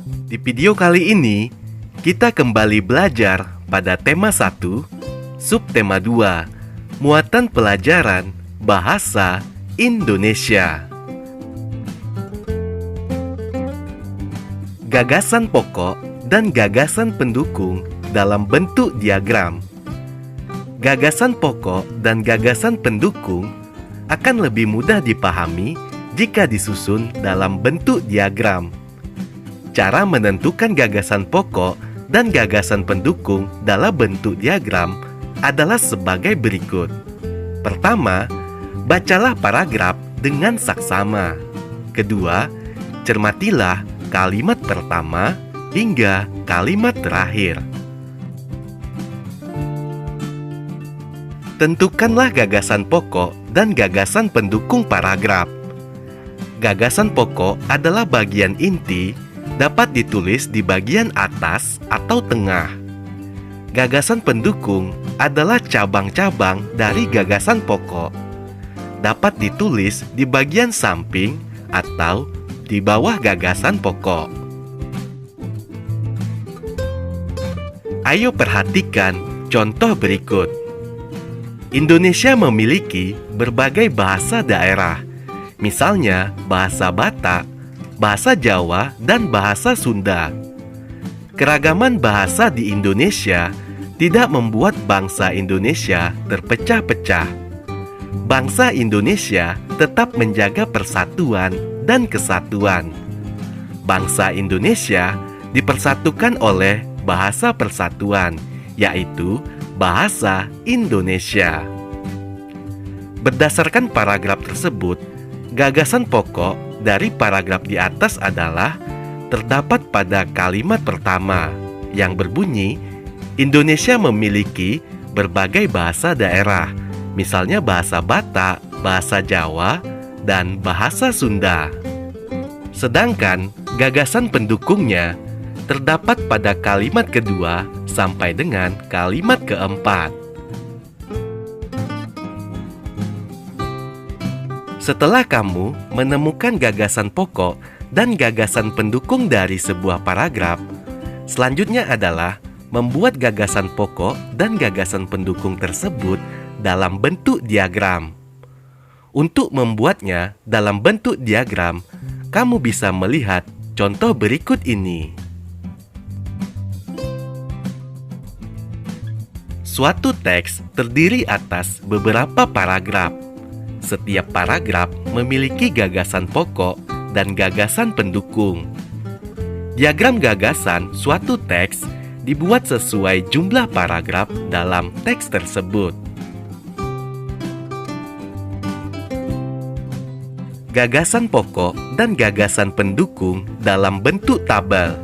Di video kali ini, kita kembali belajar pada tema 1, subtema 2, muatan pelajaran bahasa Indonesia. Gagasan pokok dan gagasan pendukung dalam bentuk diagram. Gagasan pokok dan gagasan pendukung akan lebih mudah dipahami jika disusun dalam bentuk diagram. Cara menentukan gagasan pokok dan gagasan pendukung dalam bentuk diagram adalah sebagai berikut. Pertama, bacalah paragraf dengan saksama. Kedua, cermatilah kalimat pertama hingga kalimat terakhir. Tentukanlah gagasan pokok dan gagasan pendukung paragraf. Gagasan pokok adalah bagian inti, dapat ditulis di bagian atas atau tengah. Gagasan pendukung adalah cabang-cabang dari gagasan pokok. Dapat ditulis di bagian samping atau di bawah gagasan pokok. Ayo perhatikan contoh berikut. Indonesia memiliki berbagai bahasa daerah, misalnya bahasa Batak, bahasa Jawa, dan bahasa Sunda. Keragaman bahasa di Indonesia tidak membuat bangsa Indonesia terpecah-pecah. Bangsa Indonesia tetap menjaga persatuan dan kesatuan. Bangsa Indonesia dipersatukan oleh bahasa persatuan, yaitu bahasa Indonesia. Berdasarkan paragraf tersebut, gagasan pokok dari paragraf di atas adalah terdapat pada kalimat pertama yang berbunyi, Indonesia memiliki berbagai bahasa daerah, misalnya bahasa Batak, bahasa Jawa, dan bahasa Sunda. Sedangkan gagasan pendukungnya terdapat pada kalimat kedua sampai dengan kalimat keempat. Setelah kamu menemukan gagasan pokok dan gagasan pendukung dari sebuah paragraf, selanjutnya adalah membuat gagasan pokok dan gagasan pendukung tersebut dalam bentuk diagram. Untuk membuatnya dalam bentuk diagram, kamu bisa melihat contoh berikut ini. Suatu teks terdiri atas beberapa paragraf. Setiap paragraf memiliki gagasan pokok dan gagasan pendukung. Diagram gagasan suatu teks dibuat sesuai jumlah paragraf dalam teks tersebut. Gagasan pokok dan gagasan pendukung dalam bentuk tabel.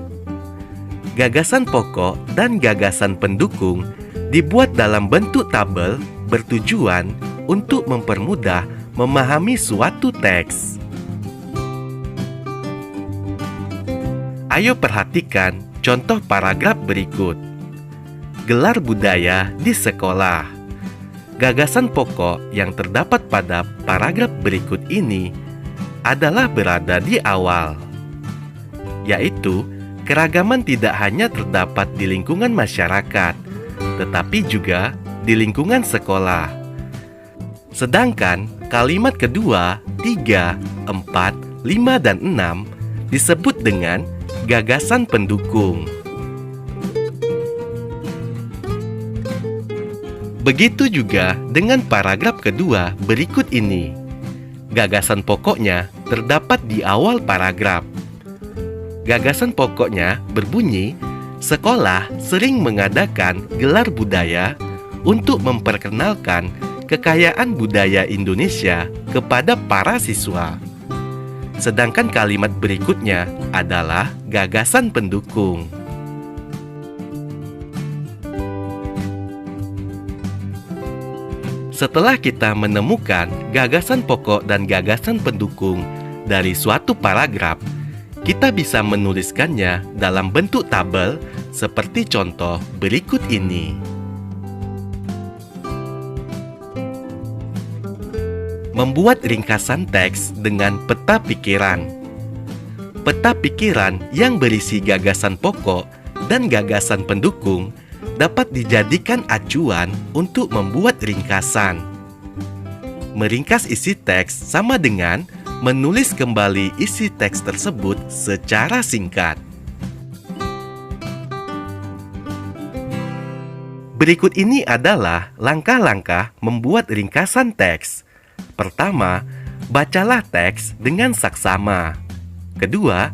Gagasan pokok dan gagasan pendukung dibuat dalam bentuk tabel bertujuan untuk mempermudah memahami suatu teks. Ayo perhatikan contoh paragraf berikut. Gelar budaya di sekolah. Gagasan pokok yang terdapat pada paragraf berikut ini adalah berada di awal, yaitu keragaman tidak hanya terdapat di lingkungan masyarakat, tetapi juga di lingkungan sekolah. Sedangkan kalimat kedua, 3, 4, 5, dan 6 disebut dengan gagasan pendukung. Begitu juga dengan paragraf kedua berikut ini. Gagasan pokoknya terdapat di awal paragraf. Gagasan pokoknya berbunyi, sekolah sering mengadakan gelar budaya untuk memperkenalkan kekayaan budaya Indonesia kepada para siswa. Sedangkan kalimat berikutnya adalah gagasan pendukung. Setelah kita menemukan gagasan pokok dan gagasan pendukung dari suatu paragraf, kita bisa menuliskannya dalam bentuk tabel seperti contoh berikut ini. Membuat ringkasan teks dengan peta pikiran. Peta pikiran yang berisi gagasan pokok dan gagasan pendukung dapat dijadikan acuan untuk membuat ringkasan. Meringkas isi teks sama dengan menulis kembali isi teks tersebut secara singkat. Berikut ini adalah langkah-langkah membuat ringkasan teks. Pertama, bacalah teks dengan saksama. Kedua,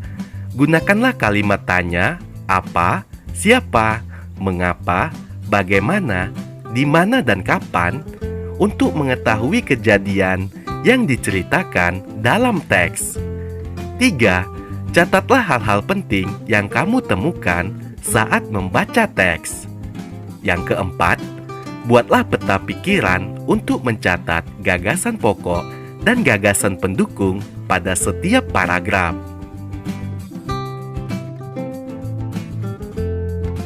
gunakanlah kalimat tanya, apa, siapa, mengapa, bagaimana, di mana dan kapan untuk mengetahui kejadian yang diceritakan dalam teks. 3. Catatlah hal-hal penting yang kamu temukan saat membaca teks. Yang keempat, buatlah peta pikiran untuk mencatat gagasan pokok dan gagasan pendukung pada setiap paragraf.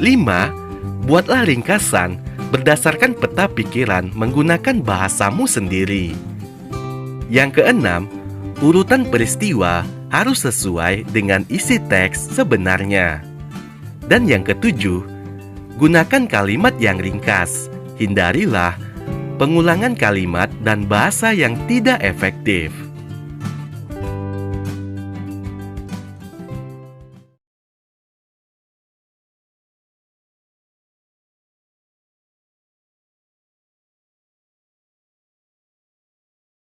5. Buatlah ringkasan berdasarkan peta pikiran menggunakan bahasamu sendiri. Yang keenam, urutan peristiwa harus sesuai dengan isi teks sebenarnya. Dan yang ketujuh, gunakan kalimat yang ringkas. Hindarilah pengulangan kalimat dan bahasa yang tidak efektif.